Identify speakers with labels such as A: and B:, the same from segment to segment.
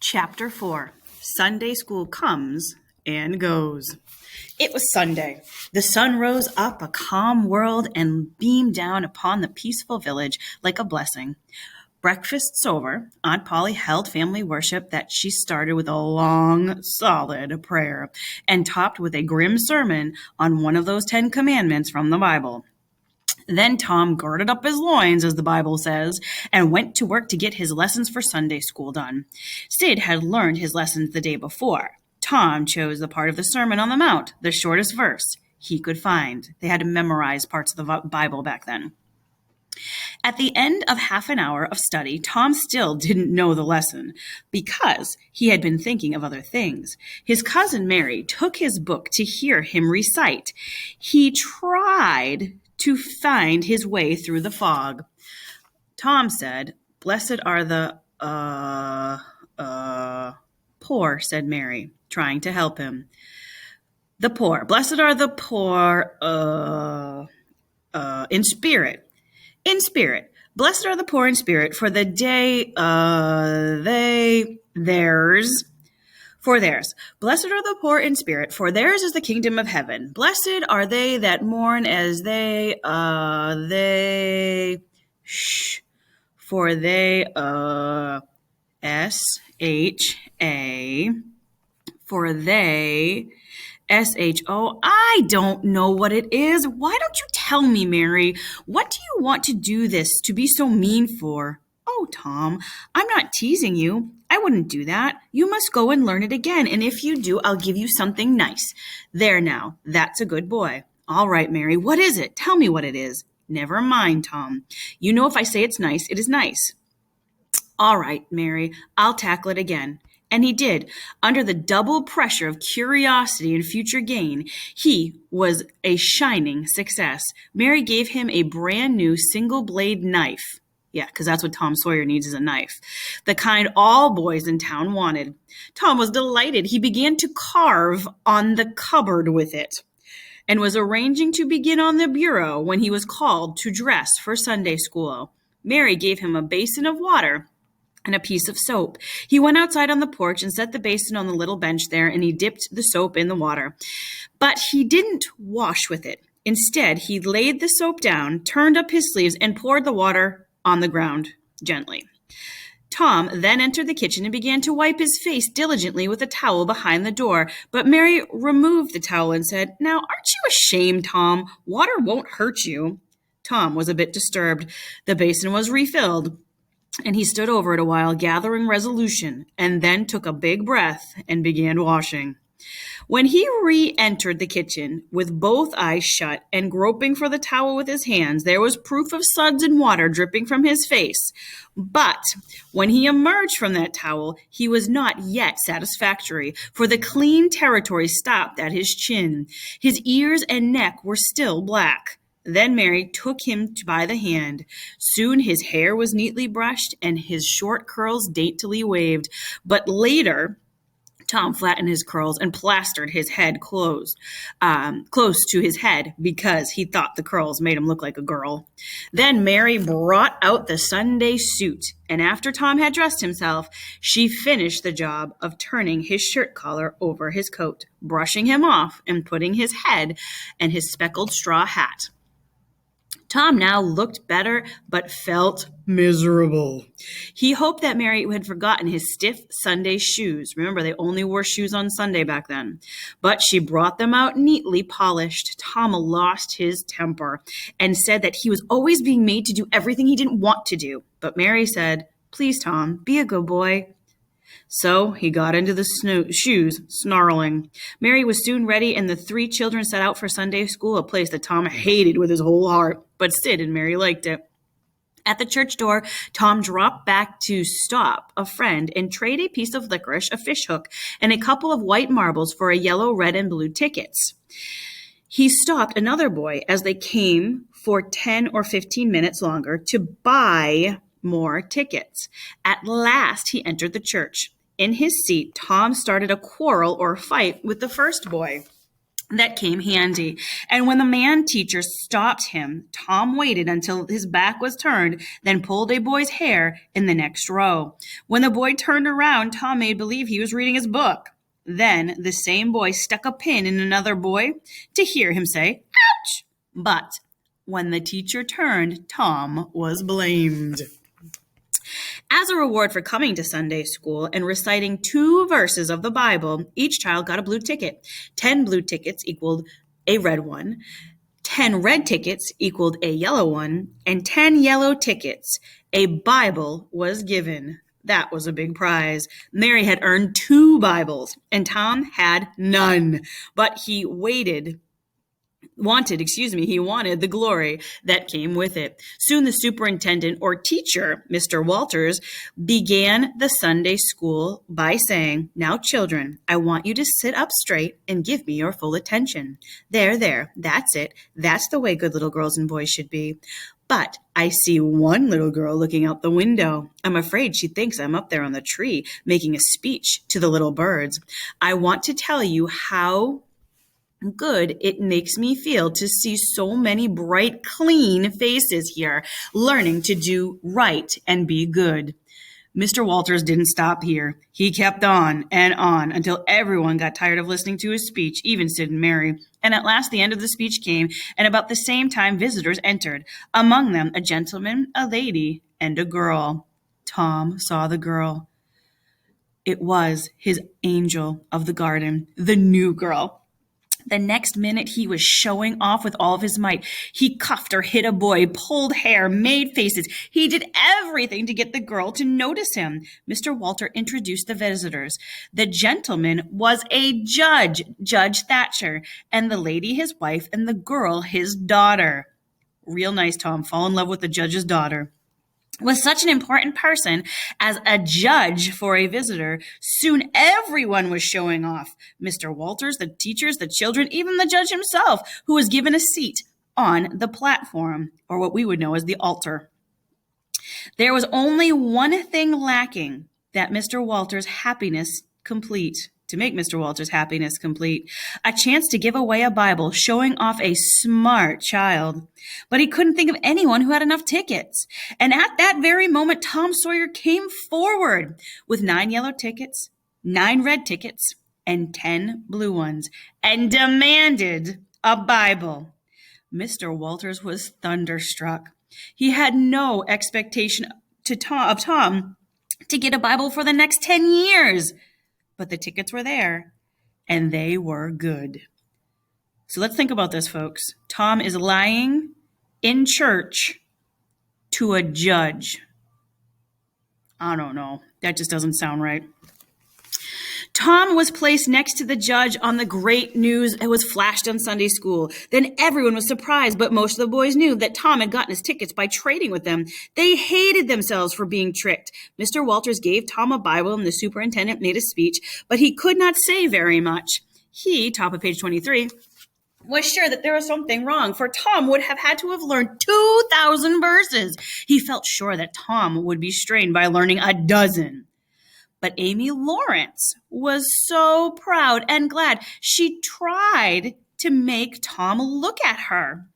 A: Chapter 4. Sunday School Comes and Goes. It was Sunday. The sun rose up a calm world and beamed down upon the peaceful village like a blessing. Breakfast's over. Aunt Polly held family worship that she started with a long, solid prayer and topped with a grim sermon on one of those 10 commandments from the Bible. Then Tom girded up his loins, as the Bible says, and went to work to get his lessons for Sunday school done. Sid had learned his lessons the day before. Tom chose the part of the Sermon on the Mount, the shortest verse he could find. They had to memorize parts of the Bible back then. At the end of half an hour of study, Tom still didn't know the lesson because he had been thinking of other things. His cousin Mary took his book to hear him recite. He tried to find his way through the fog. Tom said, "Blessed are the, poor," said Mary, trying to help him. The poor. Blessed are the poor, in spirit. In spirit. Blessed are the poor in spirit, for the day, theirs. For theirs. Blessed are the poor in spirit, for theirs is the kingdom of heaven. Blessed are they that mourn as for they, S-H-A, for they, S-H-O, I don't know what it is. Why don't you tell me, Mary? What do you want to do this to be so mean for? Oh, Tom, I'm not teasing you. I wouldn't do that. You must go and learn it again, and if you do, I'll give you something nice. There now, that's a good boy. All right, Mary, what is it? Tell me what it is. Never mind, Tom. You know if I say it's nice, it is nice. All right, Mary, I'll tackle it again. And he did. Under the double pressure of curiosity and future gain, he was a shining success. Mary gave him a brand new single-blade knife. Yeah, because that's what Tom Sawyer needs is a knife. The kind all boys in town wanted. Tom was delighted. He began to carve on the cupboard with it and was arranging to begin on the bureau when he was called to dress for Sunday school. Mary gave him a basin of water and a piece of soap. He went outside on the porch and set the basin on the little bench there, and he dipped the soap in the water. But he didn't wash with it. Instead, he laid the soap down, turned up his sleeves, and poured the water on the ground gently. Tom then entered the kitchen and began to wipe his face diligently with a towel behind the door. But Mary removed the towel and said, "Now, aren't you ashamed, Tom? Water won't hurt you." Tom was a bit disturbed. The basin was refilled, and he stood over it a while, gathering resolution, and then took a big breath and began washing. When he re-entered the kitchen with both eyes shut and groping for the towel with his hands, there was proof of suds and water dripping from his face. But when he emerged from that towel, he was not yet satisfactory, for the clean territory stopped at his chin. His ears and neck were still black. Then Mary took him by the hand. Soon his hair was neatly brushed and his short curls daintily waved. But later, Tom flattened his curls and plastered his head close to his head because he thought the curls made him look like a girl. Then Mary brought out the Sunday suit, and after Tom had dressed himself, she finished the job of turning his shirt collar over his coat, brushing him off, and putting his head and his speckled straw hat. Tom now looked better, but felt miserable. He hoped that Mary had forgotten his stiff Sunday shoes. Remember, they only wore shoes on Sunday back then. But she brought them out neatly polished. Tom lost his temper and said that he was always being made to do everything he didn't want to do. But Mary said, "Please, Tom, be a good boy." So he got into the shoes, snarling. Mary was soon ready, and the three children set out for Sunday school, a place that Tom hated with his whole heart, but Sid and Mary liked it. At the church door, Tom dropped back to stop a friend and trade a piece of licorice, a fishhook, and a couple of white marbles for a yellow, red, and blue tickets. He stopped another boy as they came for 10 or 15 minutes longer to buy more tickets. At last, he entered the church. In his seat, Tom started a quarrel or fight with the first boy. that came handy. And when the man teacher stopped him, Tom waited until his back was turned, then pulled a boy's hair in the next row. When the boy turned around, Tom made believe he was reading his book. Then the same boy stuck a pin in another boy to hear him say, "Ouch!" But when the teacher turned, Tom was blamed. As a reward for coming to Sunday school and reciting 2 verses of the Bible, each child got a blue ticket. 10 blue tickets equaled a red one. 10 red tickets equaled a yellow one. And 10 yellow tickets, a Bible was given. That was a big prize. Mary had earned 2 Bibles, and Tom had none. But he wanted the glory that came with it. Soon the superintendent or teacher, Mr. Walters, began the Sunday school by saying, "Now, children, I want you to sit up straight and give me your full attention. There, that's it. That's the way good little girls and boys should be. But I see one little girl looking out the window. I'm afraid she thinks I'm up there on the tree making a speech to the little birds. I want to tell you how good it makes me feel to see so many bright, clean faces here, learning to do right and be good." Mr. Walters didn't stop here. He kept on and on until everyone got tired of listening to his speech, even Sid and Mary. And at last the end of the speech came, and about the same time visitors entered. Among them, a gentleman, a lady, and a girl. Tom saw the girl. It was his angel of the garden, the new girl. The next minute, he was showing off with all of his might. He cuffed or hit a boy, pulled hair, made faces. He did everything to get the girl to notice him. Mr. Walter introduced the visitors. The gentleman was a judge, Judge Thatcher, and the lady his wife, and the girl his daughter. Real nice, Tom. Fall in love with the judge's daughter. With such an important person as a judge for a visitor, soon everyone was showing off. Mr. Walters, the teachers, the children, even the judge himself, who was given a seat on the platform, or what we would know as the altar. There was only one thing lacking to make Mr. Walter's happiness complete. A chance to give away a Bible, showing off a smart child. But he couldn't think of anyone who had enough tickets. And at that very moment, Tom Sawyer came forward with 9 yellow tickets, 9 red tickets, and 10 blue ones, and demanded a Bible. Mr. Walters was thunderstruck. He had no expectation of Tom to get a Bible for the next 10 years. But the tickets were there, and they were good. So let's think about this, folks. Tom is lying in church to a judge. I don't know. That just doesn't sound right. Tom was placed next to the judge on the great news that was flashed on Sunday school. Then everyone was surprised, but most of the boys knew that Tom had gotten his tickets by trading with them. They hated themselves for being tricked. Mr. Walters gave Tom a Bible, and the superintendent made a speech, but he could not say very much. He, top of page 23, was sure that there was something wrong, for Tom would have had to have learned 2,000 verses. He felt sure that Tom would be strained by learning a dozen. But Amy Lawrence was so proud and glad. She tried to make Tom look at her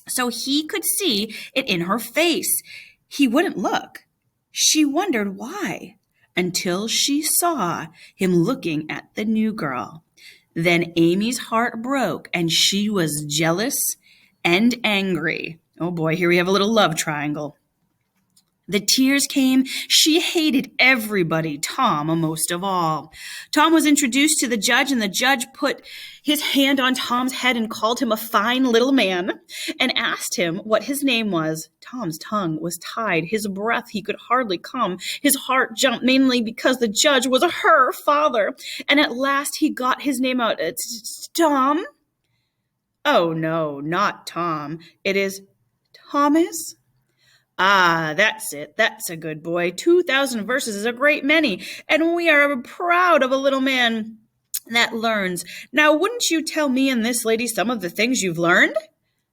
A: so he could see it in her face. He wouldn't look. She wondered why, until she saw him looking at the new girl. Then Amy's heart broke, and she was jealous and angry. Oh boy, here we have a little love triangle. The tears came. She hated everybody, Tom most of all. Tom was introduced to the judge, and the judge put his hand on Tom's head and called him a fine little man and asked him what his name was. Tom's tongue was tied. His breath, he could hardly come. His heart jumped, mainly because the judge was her father. And at last he got his name out. It's Tom? Oh, no, not Tom. It is Thomas? Ah, that's it. That's a good boy. 2,000 verses is a great many, and we are proud of a little man that learns. Now, wouldn't you tell me and this lady some of the things you've learned?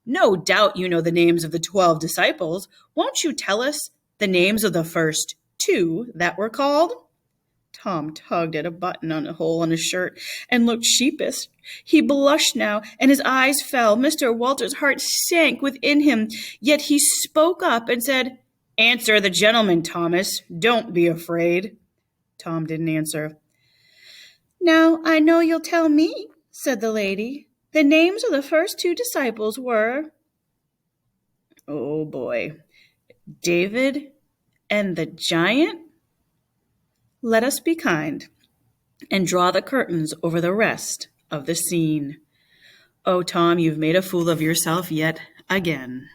A: No doubt you know the names of the 12 disciples. Won't you tell us the names of the first 2 that were called? Tom tugged at a button on a hole on his shirt and looked sheepish. He blushed now, and his eyes fell. Mr. Walter's heart sank within him, yet he spoke up and said, "Answer the gentleman, Thomas. Don't be afraid." Tom didn't answer. "Now I know you'll tell me," said the lady. "The names of the first two disciples were—" Oh boy. David and the giant? Let us be kind and draw the curtains over the rest of the scene. Oh, Tom, you've made a fool of yourself yet again.